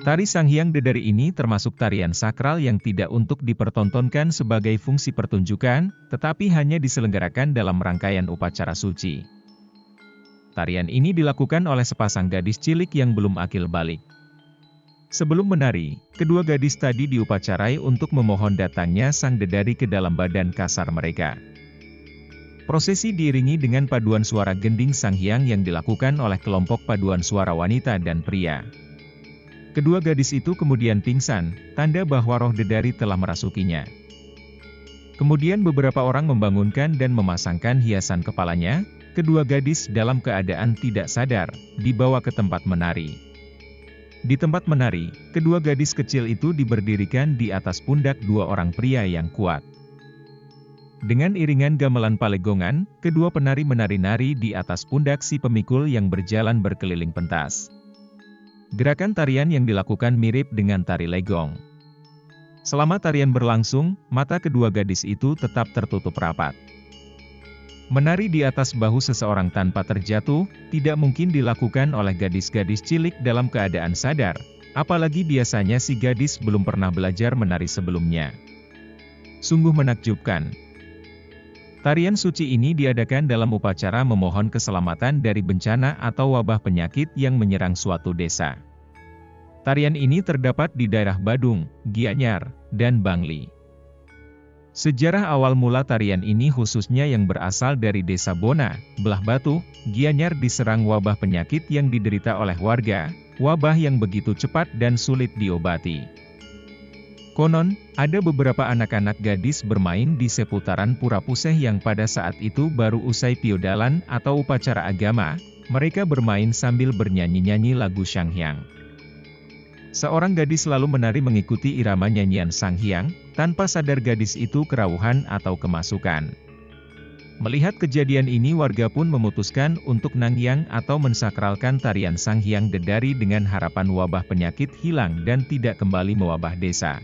Tari Sanghyang Dedari ini termasuk tarian sakral yang tidak untuk dipertontonkan sebagai fungsi pertunjukan, tetapi hanya diselenggarakan dalam rangkaian upacara suci. Tarian ini dilakukan oleh sepasang gadis cilik yang belum akil balik. Sebelum menari, kedua gadis tadi diupacarai untuk memohon datangnya sang dedari ke dalam badan kasar mereka. Prosesi diiringi dengan paduan suara gending Sanghyang yang dilakukan oleh kelompok paduan suara wanita dan pria. Kedua gadis itu kemudian pingsan, tanda bahwa roh dedari telah merasukinya. Kemudian beberapa orang membangunkan dan memasangkan hiasan kepalanya, kedua gadis dalam keadaan tidak sadar, dibawa ke tempat menari. Di tempat menari, kedua gadis kecil itu diberdirikan di atas pundak dua orang pria yang kuat. Dengan iringan gamelan palegongan, kedua penari menari-nari di atas pundak si pemikul yang berjalan berkeliling pentas. Gerakan tarian yang dilakukan mirip dengan tari legong. Selama tarian berlangsung, mata kedua gadis itu tetap tertutup rapat. Menari di atas bahu seseorang tanpa terjatuh, tidak mungkin dilakukan oleh gadis-gadis cilik dalam keadaan sadar, apalagi biasanya si gadis belum pernah belajar menari sebelumnya. Sungguh menakjubkan. Tarian suci ini diadakan dalam upacara memohon keselamatan dari bencana atau wabah penyakit yang menyerang suatu desa. Tarian ini terdapat di daerah Badung, Gianyar, dan Bangli. Sejarah awal mula tarian ini khususnya yang berasal dari desa Bona, Belah Batu, Gianyar diserang wabah penyakit yang diderita oleh warga, wabah yang begitu cepat dan sulit diobati. Konon, ada beberapa anak-anak gadis bermain di seputaran Pura Puseh yang pada saat itu baru usai piodalan atau upacara agama, mereka bermain sambil bernyanyi-nyanyi lagu Sanghyang. Seorang gadis lalu menari mengikuti irama nyanyian Sanghyang, tanpa sadar gadis itu kerawuhan atau kemasukan. Melihat kejadian ini warga pun memutuskan untuk nangyang atau mensakralkan tarian Sanghyang Dedari dengan harapan wabah penyakit hilang dan tidak kembali mewabah desa.